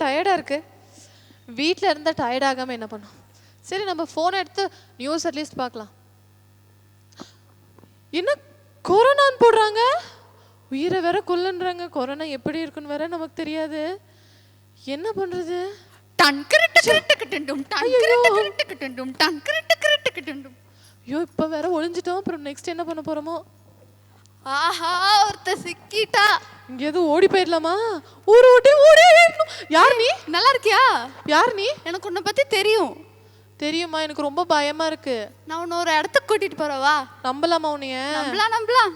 டயர்டா இருக்கு. வீட்டில் இருந்தால் டயர்ட் ஆகாம என்ன பண்ணும்? சரி, நம்ம ஃபோனை எடுத்து நியூஸ் அட்லீஸ்ட் பார்க்கலாம். என்ன கொரோனான்னு போடுறாங்க, உயிரை வேற கொல்லுன்றாங்க. கொரோனா எப்படி இருக்குன்னு வேற நமக்கு தெரியாது. என்ன பண்றது? ஐயோ, இப்ப வேற ஒளிஞ்சிட்டோம். அப்புறம் நெக்ஸ்ட் என்ன பண்ண போறோமோ? ஆஹா, ஒருத்த சிக்கிட்டா. இங்க எதுவும் ஓடி போயிடலாமா? ஊரு ஓடி ஓடி. யார் நீ? நல்லா இருக்கியா? யார் நீ? எனக்கு உன்னை பத்தி தெரியும். தெரியுமா? எனக்கு ரொம்ப பயமா இருக்கு. நான் உன்னை ஒரு இடத்துக்கு கூட்டிட்டு போறவா? நம்பலாமா உன்னைய? நம்பலாம்.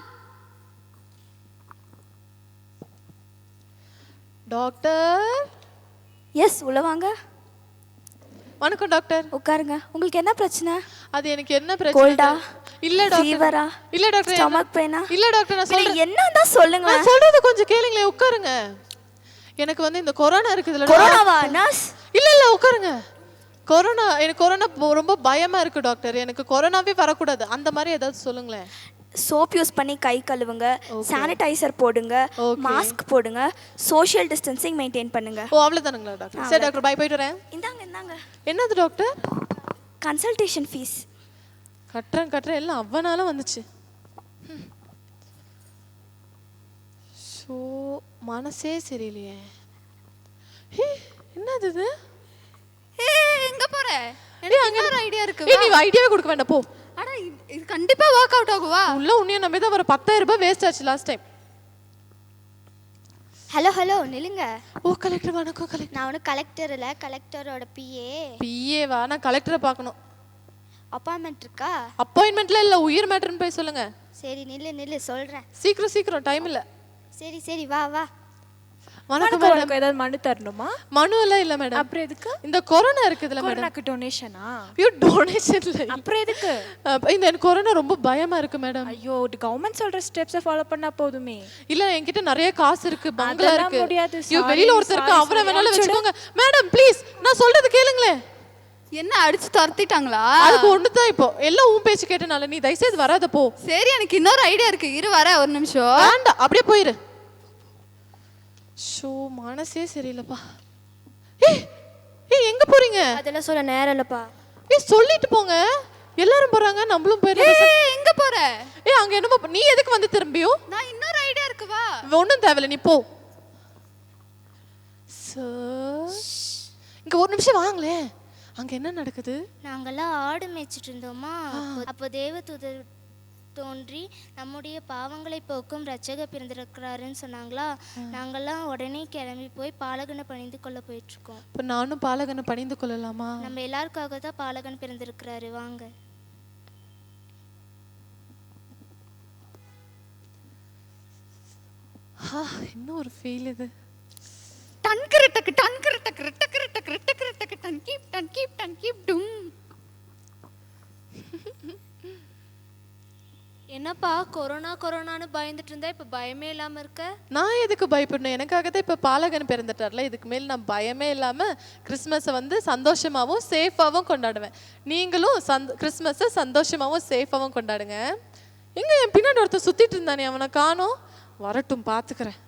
டாக்டர். எஸ், உள்ள வாங்க. வணக்கம் டாக்டர். உட்காருங்க. உங்களுக்கு என்ன பிரச்சனை? அது எனக்கு என்ன பிரச்சனை? கோல்டா? இல்ல டாக்டர். ஃபீவரா? இல்ல டாக்டர். ஸ்டமக் பெயினா? இல்ல டாக்டர், நான் சொல்றேன். என்னன்னா சொல்லுங்க. நான் சொல்றது கொஞ்சம் கேளுங்களே. உட்காருங்க. எனக்கு வந்து இந்த கொரோனா இருக்குதுல. கொரோனாவா நர்ஸ்? இல்ல உட்காருங்க. கொரோனா, எனக்கு கொரோனா ரொம்ப பயமா இருக்கு டாக்டர். எனக்கு கொரோனாவே வரக்கூடாது. அந்த மாதிரி ஏதாவது சொல்லுங்களேன். சோப் யூஸ் பண்ணி கை கழுவுங்க, சானிடைசர் போடுங்க, மாஸ்க் போடுங்க, சோஷியல் டிஸ்டன்சிங் மெயின்டைன் பண்ணுங்க. ஓ, அவ்வளவுதானுங்களா டாக்டர்? சரி டாக்டர், பை, போயிட்டு வரேன். இந்தாங்க. என்னது டாக்டர்? Consultation fees. கட்டுறேன் எல்லாம் அவனால வந்துச்சு. ஸோ மனசே சரியில்லையே. என்னது இது? எங்க போற? எனக்கு ஒரு ஐடியா இருக்கு. நீ ஐடியாவே கொடுக்க வேண்டாம், போ. அட, இது கண்டிப்பா வொர்க் அவுட் ஆகுவா? உள்ள உன்னைய நம்பி தான் ஒரு 10,000 ரூபாய் வேஸ்ட் ஆச்சு லாஸ்ட் டைம். ஹலோ நில்லுங்க. ஓ, கலெக்டர் வணக்கம். கலெக்டர் நான் ஒன்றும் கலெக்டர் இல்லை, கலெக்டரோட பிஏ வா? நான் கலெக்டரை பார்க்கணும். அப்பாயின்மெண்ட் இருக்கா? அப்பாயின்மெண்ட்ல இல்ல, உயிர் மேட்டர்னு போய் சொல்லுங்க. சரி, நில்லு சொல்கிறேன். சீக்கிரம், டைம் இல்ல. சரி, வா. வணக்கம் மேடம். ஏதாவது மனு தரணுமா? மனு எல்லாம் இல்ல மேடம். அப்புறம் எதுக்கு? இந்த கொரோனா இருக்குதுல மேடம். கொரோனாக்கு டொனேஷனா? ஐயோ, டொனேஷன் இல்ல. அப்புறம் எதுக்கு? இந்த கொரோனா ரொம்ப பயமா இருக்கு மேடம். ஐயோ, கவர்மெண்ட் சொல்ற ஸ்டெப்ஸை ஃபாலோ பண்ணா போதுமே. இல்ல, என்கிட்ட நிறைய காசு இருக்கு, பங்களா இருக்கு. முடியாது. ஐயோ, வெளியில ஒருத்தர் இருக்கு, அவரை வேணாலும் வெச்சுக்கோங்க மேடம். ப்ளீஸ், நான் சொல்றது கேளுங்களே. என்ன அடிச்சு துரத்திட்டாங்களா? அதுக்கு ஒண்ணுதான். இப்போ எல்லாம் உன் பேச்சு கேட்டனால நீ தயவுசெய்து வராத, போ. சரி, எனக்கு இன்னொரு ஐடியா இருக்கு. வர ஒரு நிமிஷம். வேண்டாம், அப்படியே போயிரு. ஷோ, மனசே சரியில்லப்பா. ஏய் எங்க போறீங்க? அதெல்லாம் சொல்ல நேரம் இல்லப்பா. சொல்லிட்டு போங்க. எல்லாரும் போறாங்க, நம்மளும் போயிடலாம். எங்க போற? அங்க என்னமோ. நீ எதுக்கு வந்து திரும்பியும்? நான் இன்னொரு ஐடியா இருக்கு, வா. ஒண்ணும் தேவையில்ல, நீ போ. இங்க ஒரு நிமிஷம் வாங்களே. அங்க என்ன நடக்குது? நாங்கெல்லாம் ஆடு மேய்ச்சிட்டு இருந்தோமா. அப்போ தேவதூதர் தோன்றி நம்முடைய பாவங்களை போக்கும் ரட்சகர் பிறந்திருக்கிறாருன்னு சொன்னாங்களா. நாங்கெல்லாம் உடனே கிளம்பி போய் பாலகனை பணிந்து கொள்ள போயிட்டு இருக்கோம். இப்ப நானும் பாலகனை பணிந்து கொள்ளலாமா? நம்ம எல்லாருக்காக தான் பாலகன் பிறந்திருக்கிறாரு, வாங்க. என்ன ஒரு ஃபீல் இது. என்னப்பா கொரோனான்னு பயந்துட்டு இருந்தா இப்ப பயமே இல்லாம இருக்க? நான் எதுக்கு பயப்படணும்? எனக்காக தான் இப்ப பாலகன் பிறந்துட்டார்ல. இதுக்கு மேல நான் பயமே இல்லாம கிறிஸ்மஸை வந்து சந்தோஷமாவும் சேஃபாவும் கொண்டாடுவேன். நீங்களும் கிறிஸ்மஸை சந்தோஷமாவும் சேஃபாவும் கொண்டாடுங்க. எங்க என் பின்னாடி ஒருத்தர் சுத்திட்டு இருந்தானே, அவனை காணோம். வரட்டும், பாத்துக்கிறேன்.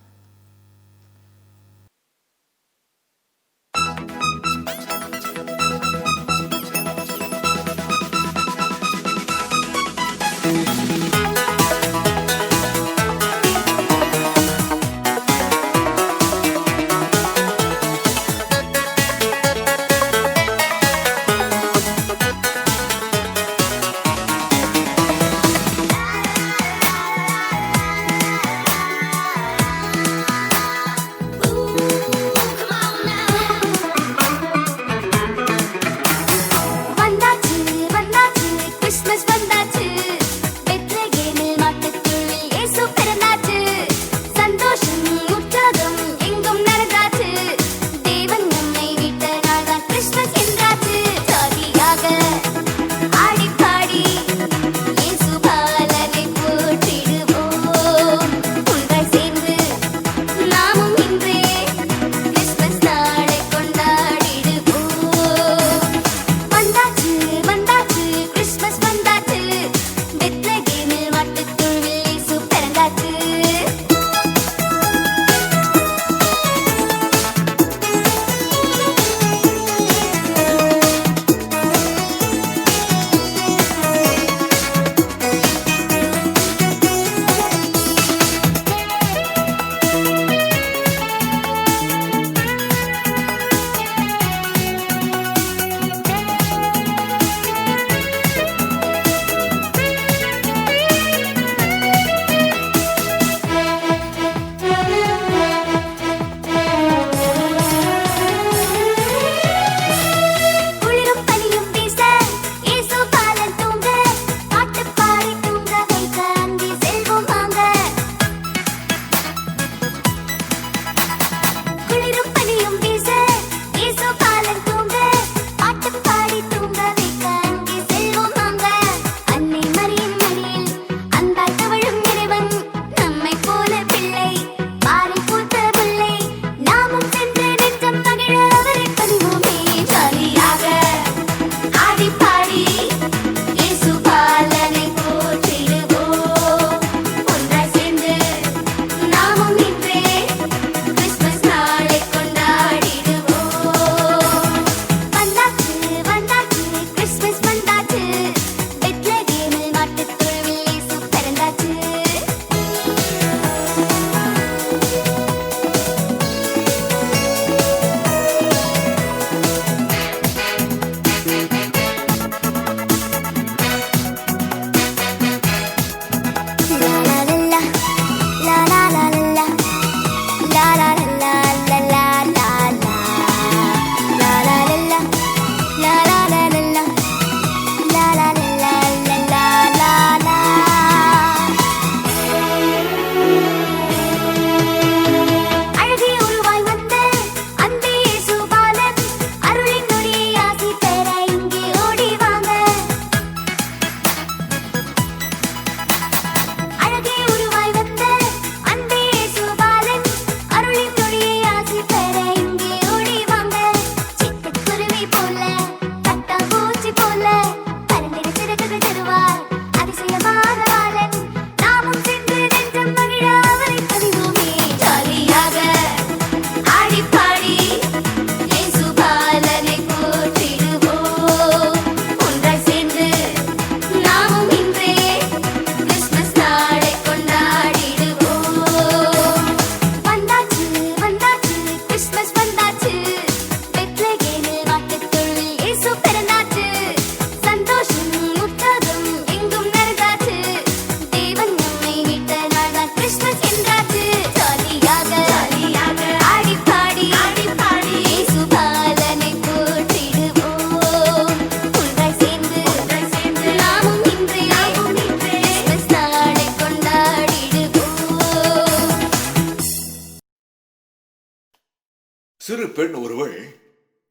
சிறு பெண் ஒருவள்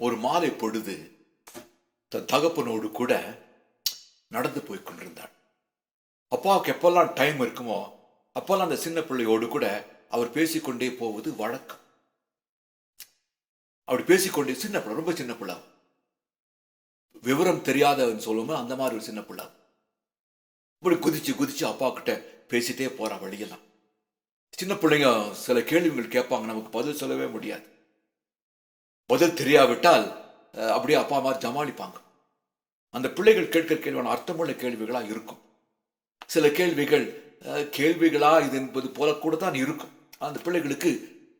ஒரு மாலை பொழுது தன் தகப்பனோடு கூட நடந்து போய் கொண்டிருந்தாள். அப்பாவுக்கு எப்பெல்லாம் டைம் இருக்குமோ அப்பெல்லாம் அந்த சின்ன பிள்ளையோடு கூட அவர் பேசிக்கொண்டே போவது வழக்கம். அப்படி பேசிக்கொண்டே, சின்ன பிள்ளை, ரொம்ப சின்ன பிள்ளை, விவரம் தெரியாதவன் சொல்லுமோ அந்த மாதிரி ஒரு சின்ன பிள்ளை. இப்படி குதிச்சு குதிச்சு அப்பா கிட்ட பேசிட்டே போறா வழியெல்லாம். சின்ன பிள்ளைங்க சில கேள்விகள் கேட்பாங்க, நமக்கு பதில் சொல்லவே முடியாது. பதில் தெரியாவிட்டால் அப்படியே அப்பா அம்மா ஜமாளிப்பாங்க. அந்த பிள்ளைகள் கேட்கிற கேள்வியான அர்த்தமுள்ள கேள்விகளா இருக்கும். சில கேள்விகள் கேள்விகளா இது என்பது போல கூட தான் இருக்கும். அந்த பிள்ளைகளுக்கு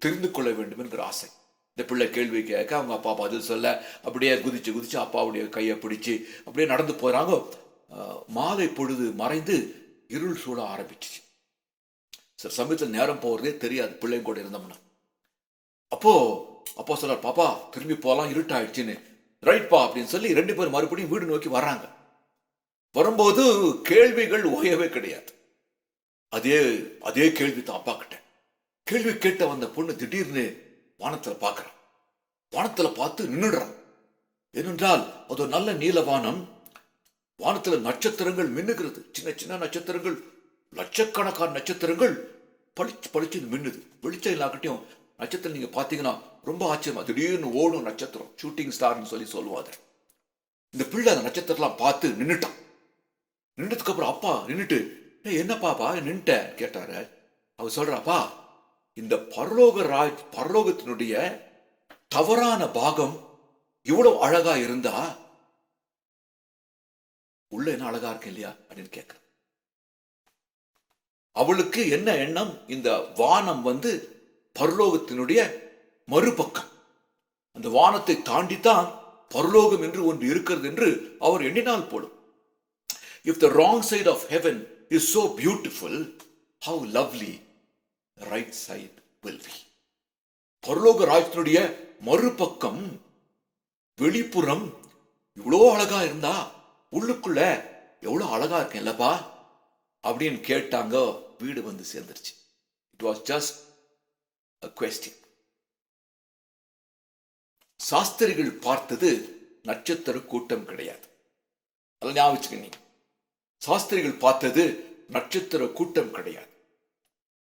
தெரிந்து கொள்ள வேண்டும் என்கிற ஆசை. இந்த பிள்ளை கேள்வி கேட்க அவங்க அப்பா பதில் சொல்ல அப்படியே குதிச்சு குதிச்சு அப்பாவுடைய கையை பிடிச்சு அப்படியே நடந்து போறாங்க. மாலை பொழுது மறைந்து இருள் சூழ ஆரம்பிச்சிச்சு. சில சமயத்தில் நேரம் போகிறதே தெரியாது பிள்ளைங்க கூட இருந்தோம்னா. அப்போ சொல்றார், பாப்பா திரும்பி போகலாம், இருட்டாயிடுச்சுன்னு. ரைட்பா அப்படின்னு சொல்லி 2 பேரும் மறுபடியும் வீடு நோக்கி வர்றாங்க. வரும்போது கேள்விகள் ஓயவே கிடையாது. அதே கேள்வி தான் அப்பா கிட்ட. கேள்வி கேட்ட வந்த பொண்ணு திடீர்னு வானத்துல பார்க்கறான். வானத்துல பார்த்து நின்றுடுறான். ஏனென்றால் அது நல்ல நீலவானம். வானத்துல நட்சத்திரங்கள் மின்னுகிறது. சின்ன சின்ன நட்சத்திரங்கள், லட்சக்கணக்கான நட்சத்திரங்கள் பளிச்சு பளிச்சு மின்னுது. வெளிச்சம் இல்லாக்கட்டையும் நட்சத்திரம் நீங்க பாத்தீங்கன்னா ரொம்ப ஆச்சரியமா திடீர்னு ஓடும் நட்சத்திரம், ஷூட்டிங் ஸ்டார்னு சொல்லுவாங்க. இந்த பிள்ளை அந்த நட்சத்திரம்லாம் பார்த்து நின்றுட்டான். நின்றதுக்கு அப்புறம் அப்பா நின்றுட்டு, என்னப்பாப்பா நின்ட்ட கேட்டாரு. அவர் சொல்றாப்பா, இந்த பரலோகத்தினுடைய தவறான பாகம் இவ்வளவு அழகா இருந்தா உள்ள என்ன அழகா இருக்கு இல்லையா அப்படின்னு கேட்க. அவளுக்கு என்ன எண்ணம், இந்த வானம் பரலோகத்தினுடைய மறுபக்கம், அந்த வானத்தை தாண்டித்தான் பரலோகம் என்று ஒன்று இருக்கிறது என்று அவர் எண்ணினால் போலும். If the wrong side of heaven is so beautiful, how lovely the right side will be. பரலோக ராஜ்யத்தினுடைய மறுபக்கம் வெளிப்புறம் இவ்வளோ அழகா இருந்தா உள்ளுக்குள்ள எவ்வளவு அழகா இருக்கேன்லப்பா அப்படின்னு கேட்டாங்க. வீடு வந்து சேர்ந்துருச்சு. It was just a question. சாஸ்திரிகள் பார்த்தது நட்சத்திர கூட்டம் கிடையாது. அதெல்லாம் ஞாபகம் வச்சுக்கணும். சாஸ்திரிகள் பார்த்தது நட்சத்திர கூட்டம் கிடையாது.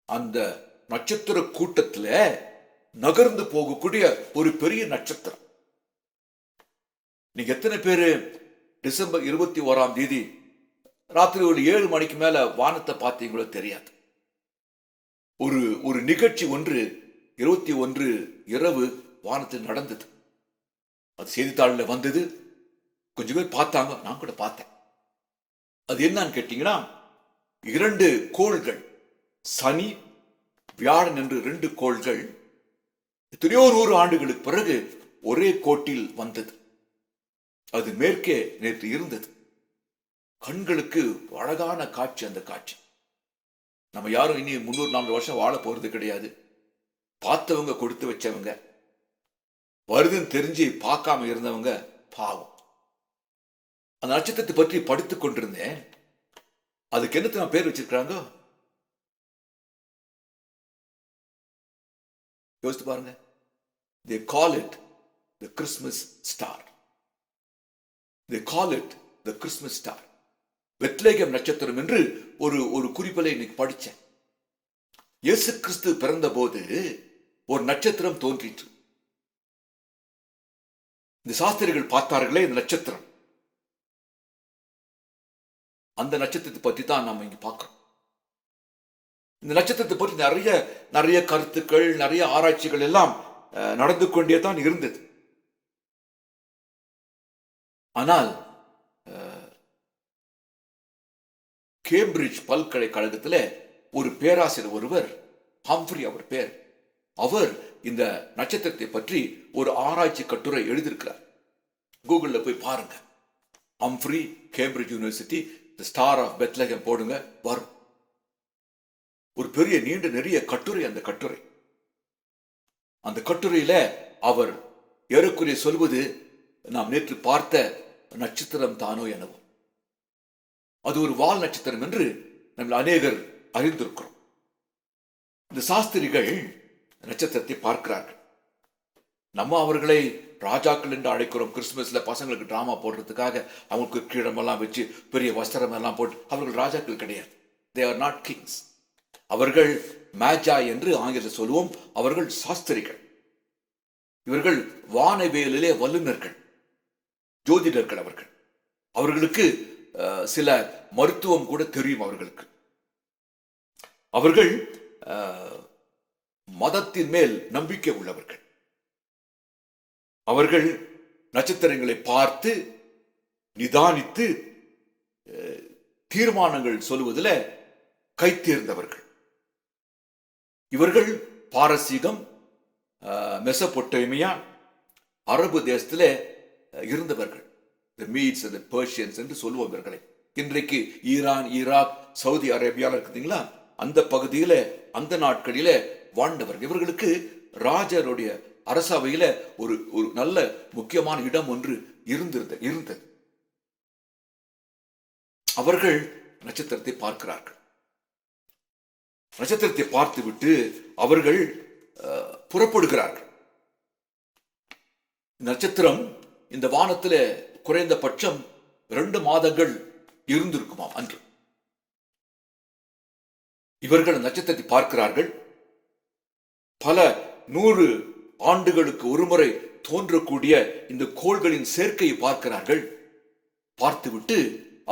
அந்த நட்சத்திர கூட்டத்துல நகர்ந்து போகக்கூடிய ஒரு பெரிய நட்சத்திரம். நீங்க எத்தனை பேரு டிசம்பர் 21 ராத்திரி ஒரு 7 மணிக்கு மேல வானத்தை பார்த்தீங்களோ தெரியாது. ஒரு நிகழ்ச்சி ஒன்று 21 இரவு வானத்தில் நடந்தது. அது செய்தித்தாளில் வந்தது. கொஞ்சம் பேர் பார்த்தாங்க, நான் கூட பார்த்தேன். அது என்னன்னு கேட்டீங்கன்னா, 2 கோள்கள், சனி வியாழன் என்று 2 கோள்கள் எத்தனையோ 100 ஆண்டுகளுக்கு பிறகு ஒரே கோட்டில் வந்தது. அது மேற்கே நேற்று இருந்தது. கண்களுக்கு அழகான காட்சி. அந்த காட்சி நம்ம யாரும் இனி 300-400 வருஷம் வாழ போறது கிடையாது. பார்த்தவங்க கொடுத்து வச்சவங்க, வருதுன்னு தெரிஞ்சு பார்க்காம இருந்தவங்க பாவம். அந்த நட்சத்திரத்தை பற்றி படித்துக் கொண்டிருந்தேன். அதுக்கு என்ன பேர் வச்சிருக்காங்க யோசித்து பாருங்க. They call it the Christmas star. They call it the Christmas star. Bethlehem நட்சத்திரம் என்று ஒரு குறிப்பிலை இன்னைக்கு படிச்சேன். இயேசு கிறிஸ்து பிறந்த போது ஒரு நட்சத்திரம் தோன்றிற்று. இந்த சாஸ்திரிகள் பார்த்தார்களே இந்த நட்சத்திரம். அந்த நட்சத்திரத்தை பற்றி தான் நாம இங்க பார்க்கிறோம். இந்த நட்சத்திரத்தை பற்றி நிறைய கருத்துக்கள், நிறைய ஆராய்ச்சிகள் எல்லாம் நடந்து கொண்டே தான் இருந்தது. ஆனால் கேம்பிரிட்ஜ் பல்கலைக்கழகத்தில் ஒரு பேராசிரியர் ஒருவர், ஹம்ஃப்ரி அவர் பேர், அவர் இந்த நட்சத்திரத்தை பற்றி ஒரு ஆராய்ச்சி கட்டுரை எழுதியிருக்கிறார். கூகுளில் போய் பாருங்க. Humphrey, Cambridge University, the star of Bethlehem போடுங்க, வரும். ஒரு பெரிய நீண்ட நிறைய கட்டுரை. அந்த கட்டுரையில அவர் ஏறக்குறைய சொல்வது, நாம் நேற்று பார்த்த நட்சத்திரம் தானோ எனவும், அது ஒரு வால் நட்சத்திரம் என்று நம்ம அநேகர் அறிந்திருக்கிறோம். இந்த சாஸ்திரிகள் நட்சத்திரத்தை பார்க்கிறார்கள். நம்ம அவர்களை ராஜாக்கள் என்று அழைக்கிறோம். கிறிஸ்துமஸ்ல பசங்களுக்கு டிராமா போடுறதுக்காக அவங்களுக்கு கீழமெல்லாம் வச்சு பெரிய வஸ்திரம் எல்லாம் போட்டு, அவர்கள் ராஜாக்கள் கிடையாது. They are not kings. அவர்கள் மேஜா என்று ஆங்கிலத்தில் சொல்லுவோம். அவர்கள் சாஸ்திரிகள். இவர்கள் வானவியலிலே வல்லுநர்கள், ஜோதிடர்கள். அவர்களுக்கு சில மருத்துவம் கூட தெரியும் அவர்களுக்கு. அவர்கள் மதத்தின் மேல் நம்பிக்கை உள்ளவர்கள். அவர்கள் நட்சத்திரங்களை பார்த்து நிதானித்து தீர்மானங்கள் சொல்லுவதில் கைத்தேர்ந்தவர்கள். இவர்கள் பாரசீகம், மெசபொட்டேமியா, அரபு தேசத்தில் இருந்தவர்கள். மீட்ஸ் அண்ட் பெர்ஷியன்ஸ் என்று சொல்லுவோம் இவர்களை. இன்றைக்கு ஈரான், ஈராக், சவுதி அரேபியாவில் இருக்குதுங்களா, அந்த பகுதியில் அந்த நாட்களில வாழ்ந்தவர்கள். இவர்களுக்கு ராஜருடைய அரசவையில ஒரு ஒரு நல்ல முக்கியமான இடம் ஒன்று இருந்தது. அவர்கள் நட்சத்திரத்தை பார்க்கிறார்கள். நட்சத்திரத்தை பார்த்துவிட்டு அவர்கள் புறப்படுகிறார்கள். நட்சத்திரம் இந்த வானத்தில் குறைந்தபட்சம் 2 மாதங்கள் இருந்திருக்குமாம் அன்று. இவர்கள் நட்சத்திரத்தை பார்க்கிறார்கள். பல 100 ஆண்டுகளுக்கு ஒருமுறை தோன்றக்கூடிய இந்த கோள்களின் சேர்க்கையை பார்க்கிறார்கள். பார்த்துவிட்டு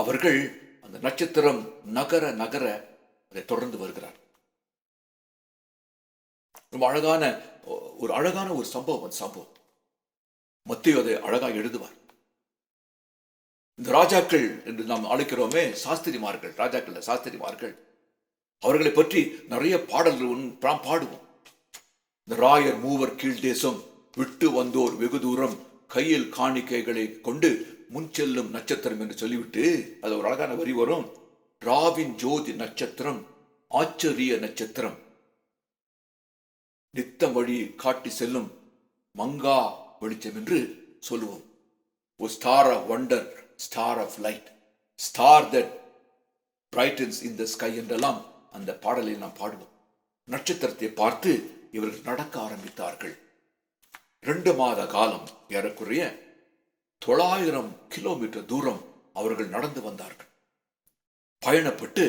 அவர்கள் அந்த நட்சத்திரம் நகர நகர அதை தொடர்ந்து வருகிறார். ரொம்ப அழகான ஒரு சம்பவம். மத்தேயு அதை அழகாக எழுதுவார். இந்த ராஜாக்கள் என்று நாம் அழைக்கிறோமே, சாஸ்திரிமார்கள், ராஜாக்கள் சாஸ்திரிமார்கள், அவர்களை பற்றி நிறைய பாடல்கள் பாடுவோம். இந்த ராயர் மூவர் கீழ் தேசம் விட்டு வந்தோர் வெகு தூரம் கையில் காணிக்கைகளை கொண்டு முன்செல்லும் நட்சத்திரம் என்று சொல்லிவிட்டு அது ஒரு அழகான வரி வரும். ராவின் ஜோதி நட்சத்திரம், ஆச்சரிய நட்சத்திரம், நித்தம் வழி காட்டி செல்லும் மங்கா வெளிச்சம் என்று சொல்லுவோம். ஒரு star of wonder, star of light, star that brightens in the sky என்றெல்லாம் அந்த பாடலை நாம் பாடுவோம். நட்சத்திரத்தை பார்த்து இவர்கள் நடக்க ஆரம்பித்தார்கள். 2 மாத காலம், ஏறக்குறைய 900 கிலோமீட்டர் தூரம் அவர்கள் நடந்து வந்தார்கள். பயணப்பட்டு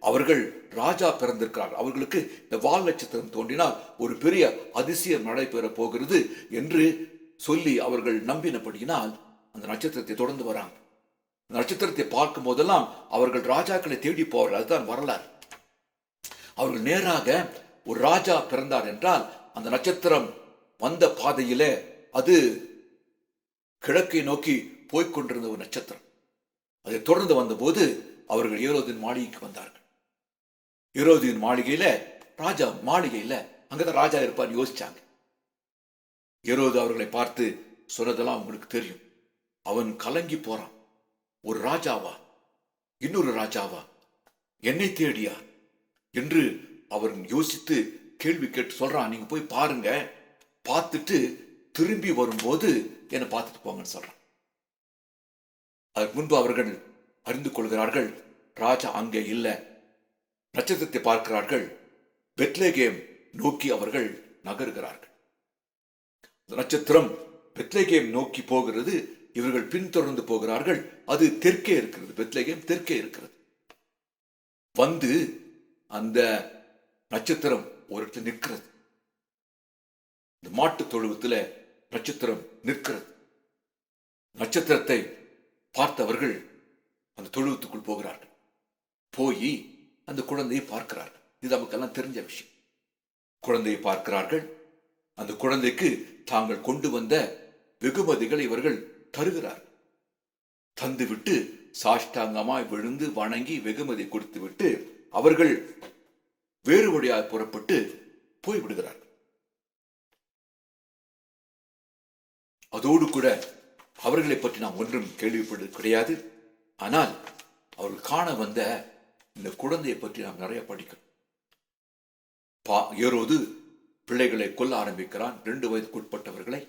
அவர்கள் ராஜா பிறந்திருக்கிறார்கள், அவர்களுக்கு இந்த வால் நட்சத்திரம் தோன்றினால் ஒரு பெரிய அதிசயம் நடைபெற போகிறது என்று சொல்லி அவர்கள் நம்பினபடியினால் அந்த நட்சத்திரத்தை தொடர்ந்து வராங்க. நட்சத்திரத்தை பார்க்கும் போதெல்லாம் அவர்கள் ராஜாக்களை தேடி போவார்கள். அதுதான் வரலாறு. அவர்கள் நேராக ஒரு ராஜா பிறந்தார் என்றால் அந்த நட்சத்திரம் வந்த பாதையிலே அது கிழக்கை நோக்கி போய்கொண்டிருந்த ஒரு நட்சத்திரம். அதை தொடர்ந்து வந்தபோது அவர்கள் ஏரோதின் மாளிகைக்கு வந்தார்கள். ஏரோதின் மாளிகையில ராஜா மாளிகையில அங்கதான் ராஜா இருப்பார் யோசிச்சாங்க. ஏரோது அவர்களை பார்த்து சொன்னதெல்லாம் உங்களுக்கு தெரியும். அவன் கலங்கி போறான். ஒரு ராஜாவா, இன்னொரு ராஜாவா, என்னை தேடியா என்று அவர் யோசித்து கேள்வி கேட்டு சொல்றான். நீங்க போய் பாருங்க, பார்த்துட்டு திரும்பி வரும்போது என்னை பார்த்துட்டு போங்கன்னு சொல்றான். அதற்கு முன்பு அவர்கள் அறிந்து கொள்கிறார்கள் ராஜா அங்கே இல்லை. நட்சத்திரத்தை பார்க்கிறார்கள். பெத்லகேம் நோக்கி அவர்கள் நகருகிறார்கள். நட்சத்திரம் பெத்லகேம் நோக்கி போகிறது. இவர்கள் பின்தொடர்ந்து போகிறார்கள். அது தெற்கே இருக்கிறது. பெத்லகேம் தெற்கே இருக்கிறது. வந்து அந்த நட்சத்திரம் ஒரு இடத்துல நிற்கிறது. இந்த மாட்டு தொழுவத்தில் நட்சத்திரம் நிற்கிறது. நட்சத்திரத்தை பார்த்தவர்கள் அந்த தொழுவத்துக்குள் போகிறார்கள். போய் அந்த குழந்தையை பார்க்கிறார்கள். இது நமக்கெல்லாம் தெரிஞ்ச விஷயம். குழந்தையை பார்க்கிறார்கள். அந்த குழந்தைக்கு தாங்கள் கொண்டு வந்த வெகுமதிகளை இவர்கள் தருகிறார்கள். தந்துவிட்டு சாஷ்டாங்கமாய் விழுந்து வணங்கி வெகுமதி கொடுத்து விட்டு அவர்கள் வேறு வழியாக புறப்பட்டு போய்விடுகிறார்கள். அதோடு கூட அவர்களை பற்றி நாம் ஒன்றும் கேள்விப்பட்டது கிடையாது. ஆனால் அவர்கள் காண வந்த இந்த குழந்தையை பற்றி நாம் நிறைய படிக்கிறோம். ஏரோது பிள்ளைகளை கொல்ல ஆரம்பிக்கிறான். 2 வயதுக்குட்பட்டவர்களை.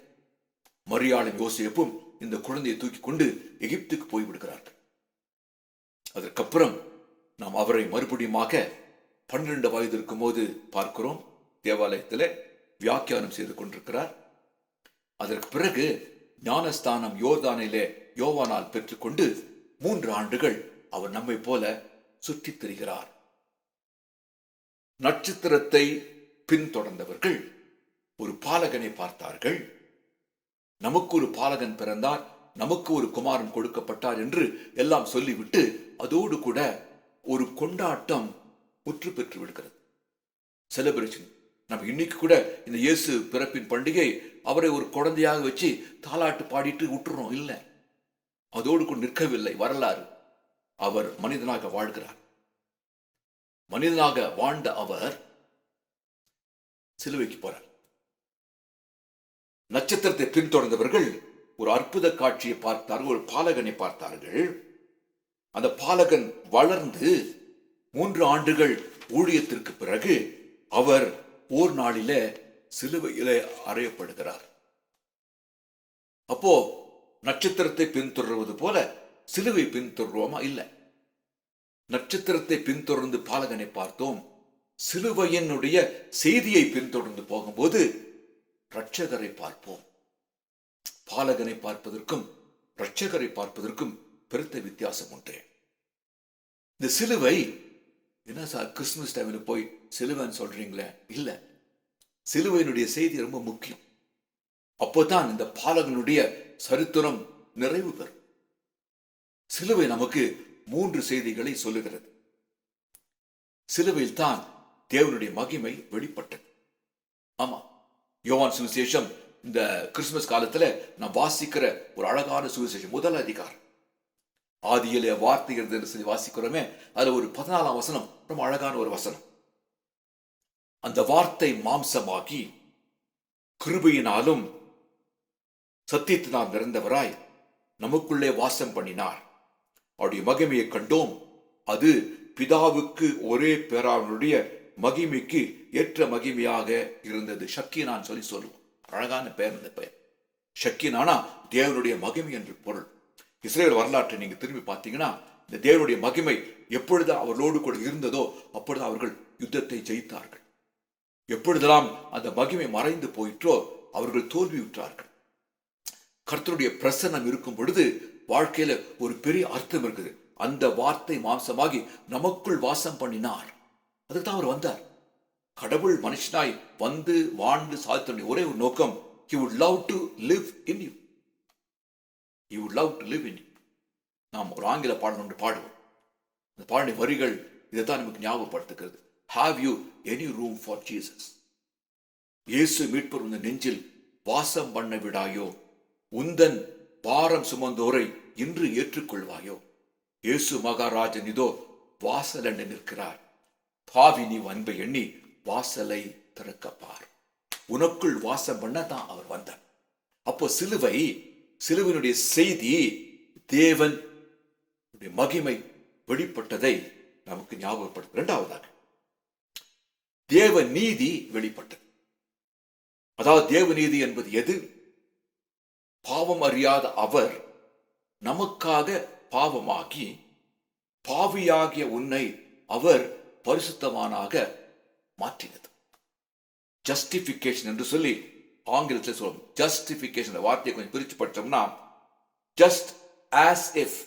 மரியாளும் யோசேப்பும் இந்த குழந்தையை தூக்கி கொண்டு எகிப்துக்கு போய்விடுகிறார்கள். அதற்கப்புறம் நாம் அவரை மறுபடியுமாக 12 வயது இருக்கும் போது பார்க்கிறோம். தேவாலயத்தில் வியாக்கியானம் செய்து கொண்டிருக்கிறார். அதற்கு பிறகு ஞானஸ்தானம் யோர்தானிலே யோவானால் பெற்றுக்கொண்டு 3 ஆண்டுகள் அவர் நம்மை போல சுற்றித் திரிகிறார். நட்சத்திரத்தை பின்தொடர்ந்தவர்கள் ஒரு பாலகனை பார்த்தார்கள். நமக்கு ஒரு பாலகன் பிறந்தார், நமக்கு ஒரு குமாரன் கொடுக்கப்பட்டார் என்று எல்லாம் சொல்லிவிட்டு அதோடு கூட ஒரு கொண்டாட்டம் முற்று பெற்று விடுகிறது. செலிப்ரேஷன். நம்ம இன்னைக்கு கூட இந்த இயேசு பிறப்பின் பண்டிகை அவரை ஒரு குழந்தையாக வச்சு தாலாட்டு பாடிட்டு விட்டுறோம். இல்லை, அதோடு கூட நிற்கவில்லை. வரலாறு. அவர் மனிதனாக வாழ்கிறார். மனிதனாக வாழ்ந்த அவர் சிலுவைக்கு போறார். நட்சத்திரத்தை பின்தொடர்ந்தவர்கள் ஒரு அற்புத காட்சியை பார்த்தார்கள். ஒரு பாலகனை பார்த்தார்கள். அந்த பாலகன் வளர்ந்து 3 ஆண்டுகள் ஊழியத்திற்கு பிறகு அவர் ஓர் நாளிலே சிலுவையிலே அறையப்படுகிறார். அப்போ நட்சத்திரத்தை பின்தொடர்வது போல சிலுவை பின்தொடர்வோமா? இல்லை. நட்சத்திரத்தை பின்தொடர்ந்து பாலகனை பார்த்தோம். சிலுவையினுடைய செய்தியை பின்தொடர்ந்து போகும்போது இரட்சகரை பார்ப்போம். பாலகனை பார்ப்பதற்கும் இரட்சகரை பார்ப்பதற்கும் பெருத்த வித்தியாசம் உண்டு. இந்த சிலுவை என்ன சார் கிறிஸ்துமஸ் டைம்ல போய் சிலுவைன்னு சொல்றீங்களே? இல்ல, சிலுவையினுடைய செய்தி ரொம்ப முக்கியம். அப்போதான் இந்த பாலகனுடைய சரித்திரம் நிறைவு பெறும். சிலுவை நமக்கு 3 செய்திகளை சொல்லுகிறது. சிலுவையில் தான் தேவனுடைய மகிமை வெளிப்பட்டது. ஆமா, யோவான் சுவிசேஷம் இந்த கிறிஸ்துமஸ் காலத்துல நான் வாசிக்கிற ஒரு அழகான சுவிசேஷம். 1 அதிகாரம். ஆதியிலே வார்த்தை இருந்தது சொல்லி வாசிக்கிறோமே, அதுல ஒரு 14ஆம் வசனம் ரொம்ப அழகான ஒரு வசனம். அந்த வார்த்தை மாம்சமாகி கிருபையினாலும் சத்தியத்தினால் நிறைந்தவராய் நமக்குள்ளே வாசம் பண்ணினார். அவருடைய மகிமையை கண்டோம். அது பிதாவுக்கு ஒரே பேரானுடைய மகிமைக்கு ஏற்ற மகிமையாக இருந்தது. ஷக்கீனான் சொல்லி சொல்லுவோம். அழகான பெயர். இந்த பெயர் ஷக்கீனானா தேவனுடைய மகிமை என்று பொருள். இஸ்ரேல் வரலாற்றை நீங்க திரும்பி பார்த்தீங்கன்னா, இந்த தேவனுடைய மகிமை எப்பொழுது அவர்களோடு கூட இருந்ததோ அப்பொழுது அவர்கள் யுத்தத்தை ஜெயித்தார்கள். எப்பொழுதெல்லாம் அந்த மகிமை மறைந்து போயிற்றோ அவர்கள் தோல்வியுற்றார்கள். கர்த்தருடைய பிரசன்னம் இருக்கும் பொழுது வாழ்க்கையில ஒரு பெரிய அர்த்தம் இருக்குது. அந்த வார்த்தை மாம்சமாகி நமக்குள் வாசம் பண்ணினார். அதுதான் அவர் வந்தார். கடவுள் மனுஷனாய் வந்து வாழ்ந்து சாதித்த ஒரே ஒரு நோக்கம், he would love to live in you. He would love to live in you. நாம் ஒரு ஆங்கில பாடல் ஒன்று பாடுவோம். அந்த பாடலின் வரிகள் இதைத்தான் நமக்கு ஞாபகப்படுத்துகிறது. Have you any room for Jesus? இயேசு மீட்பர் உந்த நெஞ்சில் வாசம் பண்ண விடாயோ? உந்தன் பாரம் சுமந்தோரை இன்று ஏற்றுக்கொள்வாயோ? இயேசு மகாராஜன் இதோ வாசல் என்று நிற்கிறார். பாவி நீ அன்பை எண்ணி வாசலை திறக்கப்பார். உனக்குள் வாசம் பண்ண தான் அவர் வந்தார். அப்போ சிலுவையினுடைய செய்தி தேவன் மகிமை வெளிப்பட்டதை நமக்கு ஞாபகப்படுத்த. 2வதாக தேவ நீதி வெளிப்பட்டது. அதாவது தேவ நீதி என்பது எது? பாவம் அறியாத அவர் நமக்காக பாவமாகி பாவியாகிய உன்னை அவர் பரிசுத்தவானாக மாற்றினது. ஜஸ்டிபிகேஷன் என்று சொல்லி ஆங்கிலத்தில் சொல்லுவோம். ஜஸ்டிபிகேஷன் வார்த்தையை கொஞ்சம் பிரிச்சு படிச்சோம்னா, just as if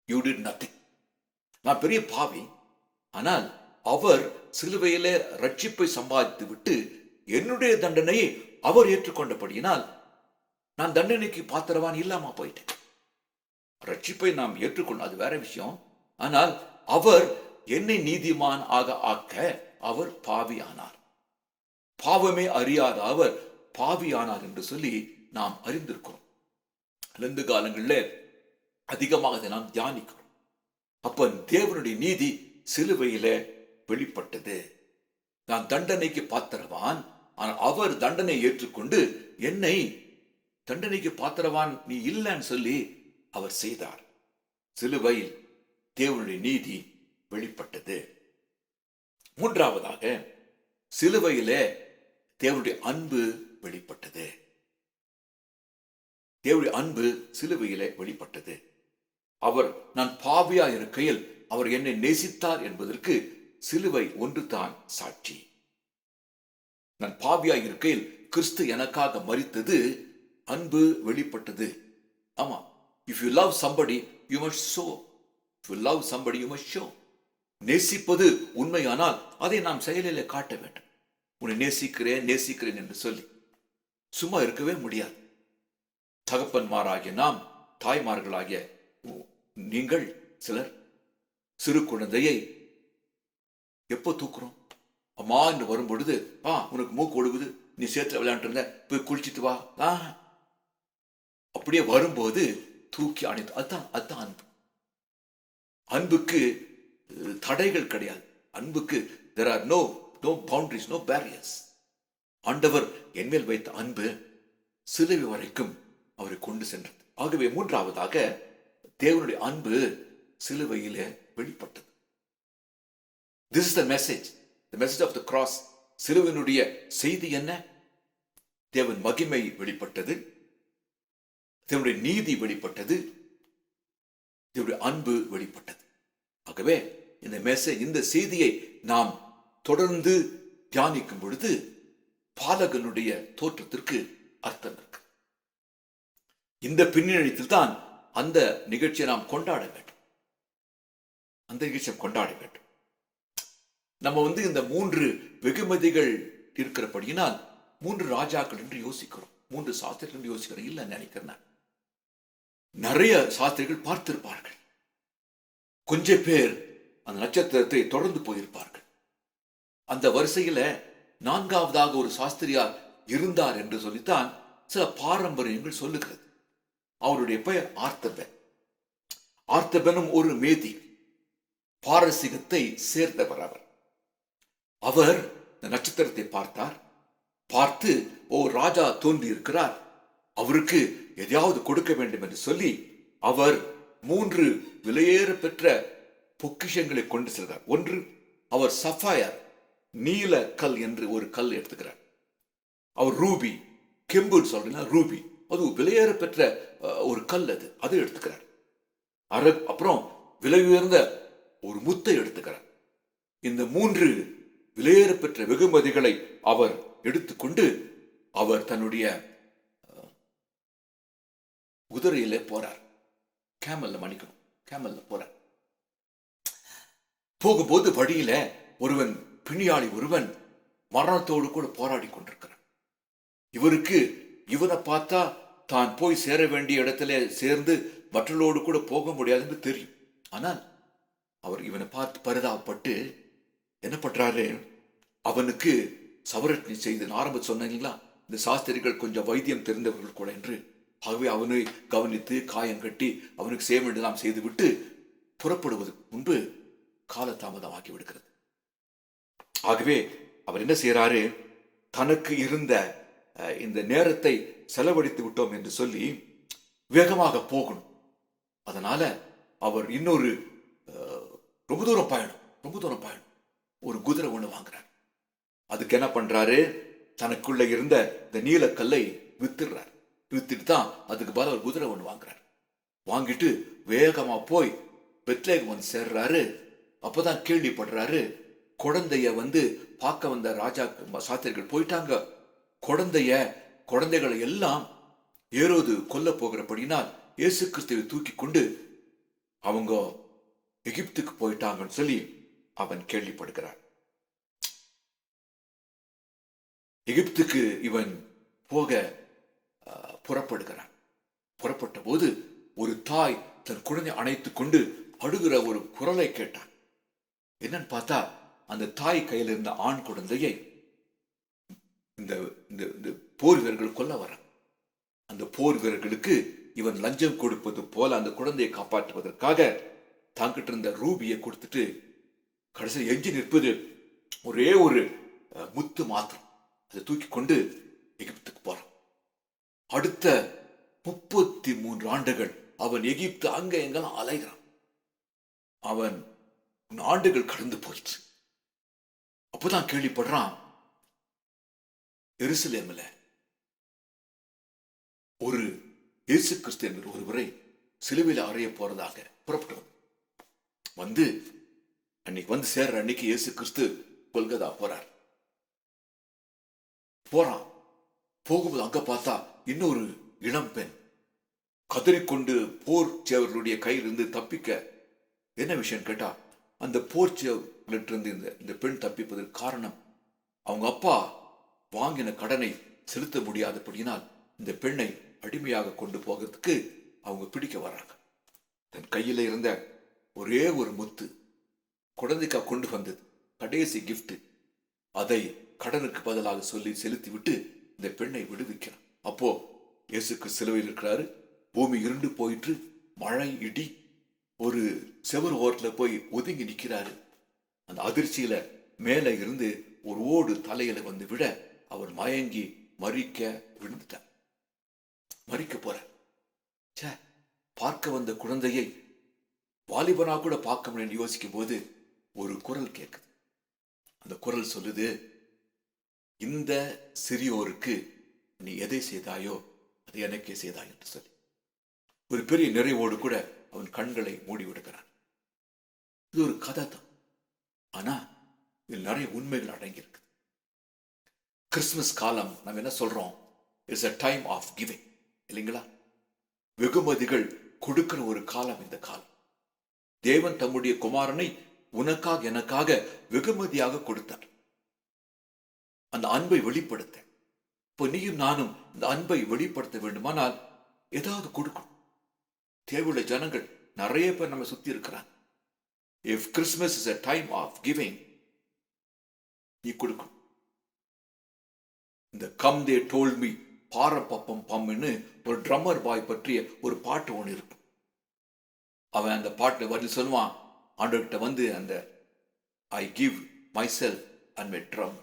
you did nothing. நான் பெரிய பாவி, ஆனால் அவர் சிலுவையிலே ரட்சிப்பை சம்பாதித்து விட்டு என்னுடைய தண்டனையை அவர் ஏற்றுக்கொண்டபடியினால் நான் தண்டனைக்கு பாத்திரவான் இல்லாம போயிட்டேன். ரட்சிப்பை நாம் ஏற்றுக்கொள்ள அது வேற விஷயம். ஆனால் அவர் என்னை நீதிமான் ஆக்க அவர் பாவியானார். பாவமே அறியாத அவர் பாவியானார் என்று சொல்லி நாம் அறிந்திருக்கிறோம். 2 காலங்களில் அதிகமாக அதை நாம் தியானிக்கிறோம். அப்ப தேவனுடைய நீதி சிலுவையிலே வெளிப்பட்டது. நான் தண்டனைக்கு பாத்திரவான், ஆனால் அவர் தண்டனை ஏற்றுக்கொண்டு என்னை தண்டனைக்கு பாத்திரவான் நீ இல்லைன்னு சொல்லி அவர் செய்தார். சிலுவையில் தேவனுடைய நீதி வெளிப்பட்டது. 3வதாக சிலுவையிலே தேவனுடைய அன்பு வெளிப்பட்டது. தேவனுடைய அன்பு சிலுவையிலே வெளிப்பட்டது. அவர் நான் பாவியா இருக்கையில் அவர் என்னை நேசித்தார் என்பதற்கு சிலுவை ஒன்று தான் சாட்சி. நான் பாவியா இருக்கையில் கிறிஸ்து எனக்காக மரித்தது அன்பு வெளிப்பட்டது. ஆமா, if you love somebody you must show. If you love somebody you must show. நேசிப்பது உண்மையானால் அதை நாம் செயலிலே காட்ட வேண்டும். உன்னை நேசிக்கிறேன் என்று சொல்லி சும்மா இருக்கவே முடியாது. தகப்பன்மாராகிய நாம், தாய்மார்களாகிய நீங்கள் சிலர் சிறு குழந்தையை எப்போ தூக்குறோம்? அம்மா என்று வரும் பொழுது, உனக்கு மூக்கு ஒடுகுது, நீ சேத்துல விளையாண்டு இருந்த, போய் குளிச்சிட்டு வா. அப்படியே வரும்போது தூக்கி அணைத்து. அதுதான் அன்பு. அன்புக்கு தடைகள் கிடையாது. அன்புக்கு there are no boundaries, no barriers. ஆண்டவர் என்மேல் வைத்த அன்பு சிலுவை வரைக்கும் அவரை கொண்டு சென்றது. ஆகவே மூன்றாவதாக தேவனுடைய அன்பு சிலுவையிலே வெளிப்பட்டது. This is the message of the cross. சிலுவையினுடைய செய்தி என்ன? தேவன் மகிமை வெளிப்பட்டது, தேவனுடைய நீதி வெளிப்பட்டது, தேவனுடைய அன்பு வெளிப்பட்டது. ஆகவே இந்த செய்தியை நாம் தொடர்ந்து தியானிக்கும் பொழுது பாலகனுடைய தோற்றத்திற்கு அர்த்தம் இருக்கு. இந்த பின்னணியில் தான் அந்த நிகழ்ச்சியை நாம் கொண்டாட வேண்டும். அந்த நிகழ்ச்சியை கொண்டாட வேண்டும். நம்ம இந்த 3 வெகுமதிகள் இருக்கிறபடியினால் 3 ராஜாக்கள் என்று யோசிக்கிறோம், 3 சாஸ்திரிகள் என்று யோசிக்கிறோம். இல்ல நினைக்கிறேன், நிறைய சாஸ்திரிகள் பார்த்திருப்பார்கள். கொஞ்சம் பேர் அந்த நட்சத்திரத்தை தொடர்ந்து போயிருப்பார்கள். அந்த வரிசையில 4வதாக ஒரு சாஸ்திரியார் இருந்தார் என்று சொல்லித்தான் சில பாரம்பரியங்கள் சொல்லுகிறது. அவருடைய பெயர் ஆர்த்தபன். ஆர்த்தபனும் ஒரு மேதி, பாரசீகத்தை சேர்ந்தவர். அவர் இந்த நட்சத்திரத்தை பார்த்தார். பார்த்து, ராஜா தோன்றி இருக்கிறார், அவருக்கு எதையாவது கொடுக்க வேண்டும் என்று சொல்லி அவர் 3 விலையேற பெற்ற பொக்கிஷங்களை கொண்டு செல்கிறார். ஒன்று, அவர் சஃபயர், நீல கல் என்று ஒரு கல் எடுத்துக்கிறார். அவர் ரூபி, கெம்பு சொல்றீங்கன்னா ரூபி, அது விலையேற பெற்ற ஒரு கல், அது எடுத்துக்கிறார். அப்புறம் விலை உயர்ந்த ஒரு முத்தை எடுத்துக்கிறார். இந்த 3 விலையேற பெற்ற வெகுமதிகளை அவர் எடுத்துக்கொண்டு அவர் தன்னுடைய குதிரையில போறார். கேமல்ல போறார். போகும்போது வழியில ஒருவன், பிணியாளி ஒருவன் மரணத்தோடு கூட போராடி கொண்டிருக்கிறான். இவனை பார்த்தா தான் போய் சேர வேண்டிய இடத்துல சேர்ந்து மற்றவர்களோடு கூட போக முடியாதுன்னு தெரியும். ஆனால் அவர் இவனை பார்த்து பரிதாபப்பட்டு என்ன பண்றாரு, அவனுக்கு சவரட்னி செய்து, ஆரம்ப சொன்னீங்களா இந்த சாஸ்திரிகள் கொஞ்சம் வைத்தியம் தெரிந்தவர்கள் கூட என்று. ஆகவே அவனை கவனித்து காயம் கட்டி அவனுக்கு செய்ய வேண்டியதெல்லாம் செய்து விட்டு புறப்படுவதற்கு முன்பு காலதாமதமாகி விடுகிறது. ஆகவே அவர் என்ன செய்யறாரு, தனக்கு இருந்த இந்த நேரத்தை செலவழித்து விட்டோம் என்று சொல்லி வேகமாக போகணும். அதனால அவர் இன்னொரு ரொம்ப தூரம் பயணம் ஒரு குதிரை ஒண்ணு வாங்குறார். அதுக்கு என்ன பண்றாரு, தனக்குள்ள இருந்த இந்த நீலக்கல்லை வித்துடுறார். வித்துட்டு தான் அதுக்கு பதில் ஒரு குதிரை ஒண்ணு வாங்குறார். வாங்கிட்டு வேகமா போய் பெத்லகேம் வந்து சேர்றாரு. அப்பதான் கேள்விப்படுறாரு, குழந்தைய பார்க்க வந்த ராஜா சாஸ்திரிகள் போயிட்டாங்க. குழந்தைகளை எல்லாம் ஏரோது கொல்ல போகிறபடினால் இயேசு கிறிஸ்துவை தூக்கி கொண்டு அவங்க எகிப்துக்கு போயிட்டாங்கன்னு சொல்லி அவன் கேள்விப்படுகிறான். எகிப்துக்கு இவன் போக புறப்படுகிறான். புறப்பட்ட போது ஒரு தாய் தன் குழந்தை அணைத்துக் கொண்டு அழுகிற ஒரு குரலை கேட்டான். என்னன்னு பார்த்தா, அந்த தாய் கையில் இருந்த ஆண் குழந்தையை இந்த போர் வீரர்கள் கொல்ல வர. அந்த போர் வீரர்களுக்கு இவன் லஞ்சம் கொடுப்பது போல அந்த குழந்தையை காப்பாற்றுவதற்காக தாங்கிட்டு இருந்த ரூபியை கொடுத்துட்டு கடைசியில் எஞ்சி நிற்பது ஒரே ஒரு முத்து மாத்திரம். அதை தூக்கி கொண்டு எகிப்துக்கு போறான். அடுத்த 33 ஆண்டுகள் அவன் எகிப்து அங்க எங்கெல்லாம் அலைகிறான். அவன் ஆண்டுகள் கடந்து போயிடுச்சு. அப்பதான் கேள்விப்படுறான், எருசலேமில் ஒரு இயேசு கிறிஸ்து என்கிற ஒருவரை சிலுவையில் அறைய போறதாக புறப்பட்டு அன்னைக்கு சேர்ற அன்னைக்கு இயேசு கிறிஸ்து கொல்கதா போறான். போகும்போது அங்க பார்த்தா இன்னொரு இளம் பெண் கதறிக்கொண்டு போர் சேவர்களுடைய கையிலிருந்து தப்பிக்க. என்ன விஷயம் கேட்டா, அந்த போர் சேவலிருந்து இந்த பெண் தப்பிப்பதற்கு காரணம், அவங்க அப்பா வாங்கின கடனை செலுத்த முடியாதபடியினால் இந்த பெண்ணை அடிமையாக கொண்டு போகிறதுக்கு அவங்க பிடிக்க வர்றாங்க. தன் கையில இருந்த ஒரே ஒரு முத்து குழந்தைக்கா கொண்டு வந்தது, கடைசி கிஃப்ட். அதை கடனுக்கு பதிலாக சொல்லி செலுத்தி விட்டு இந்த பெண்ணை விடுவிக்கிறான். அப்போ இயேசுக்கு சிலுவையில் இருக்கிறாரு. பூமி இருண்டு போயிட்டு, மழை இடி, ஒரு செவரு ஓரத்தில் போய் ஒதுங்கி நிற்கிறாரு. அந்த அதிர்ச்சியில மேலே இருந்து ஒரு ஓடு தலையில வந்து விட அவர் மயங்கி மறிக்க விழுந்துட்டார். மறிக்க போற பார்க்க வந்த குழந்தையை வாலிபனா கூட பார்க்க முடியும் யோசிக்கும் போது ஒரு குரல் கேட்குது. அந்த குரல் சொல்லுது, இந்த சிறியோருக்கு நீ எதை செய்தாயோ அது எனக்கே செய்தாய் என்று சொல்லி ஒரு பெரிய நிறைவோடு கூட அவன் கண்களை மூடி விடுகிறான். இது ஒரு கதை தான், ஆனா இதில் நிறைய உண்மைகள் அடங்கியிருக்கு. கிறிஸ்துமஸ் காலம் நம்ம என்ன சொல்றோம், it's a time of giving இல்லைங்களா? வெகுமதிகள் கொடுக்கிற ஒரு காலம் இந்த காலம். தேவன் தம்முடைய குமாரனை உனக்காக எனக்காக வெகுமதியாக கொடுத்தார். அந்த அன்பை வெளிப்படுத்த இப்போ நீயும் நானும் இந்த அன்பை வெளிப்படுத்த வேண்டுமானால் ஏதாவது கொடுக்கணும். தேவையுள்ள ஜனங்கள் நிறைய பேர் நம்ம சுத்தி இருக்கிறாங்க. If Christmas is a time of giving, நீ கொடுக்கணும். இந்த கம் தே டோல்ட் மீ பாரப்பப்பம் பம்னு ஒரு ட்ரம்மர் பாய் பற்றிய ஒரு பாட்டு ஒன்று இருக்கும். அவன் அந்த பாட்டில் பதில் சொல்லுவான், ஆண்டவர்கிட்ட வந்து அந்த I give my self and my drum.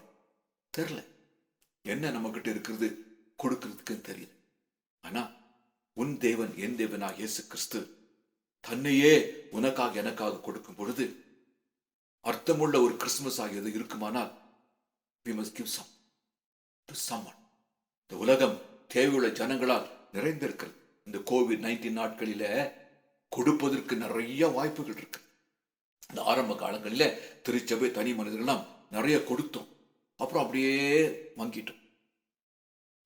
தெரியல என்ன நம்ம கிட்ட இருக்கிறது கொடுக்கறதுக்குன்னு தெரியல. ஆனா உன் தேவன் என் தேவனாக இயேசு கிறிஸ்து தன்னையே உனக்காக எனக்காக கொடுக்கும் பொழுது அர்த்தமுள்ள ஒரு கிறிஸ்துமஸ் ஆகியது இருக்குமானால் we must give some to someone. இந்த உலகம் தேவையுள்ள ஜனங்களால் நிறைந்திருக்கிறது. இந்த COVID-19 நாட்களில கொடுப்பதற்கு நிறைய வாய்ப்புகள் இருக்கு. இந்த ஆரம்ப காலங்களில திருச்சபை தனி மனிதர்கள்லாம் நிறைய கொடுத்தோம், அப்புறம் அப்படியே வாங்கிட்டோம்.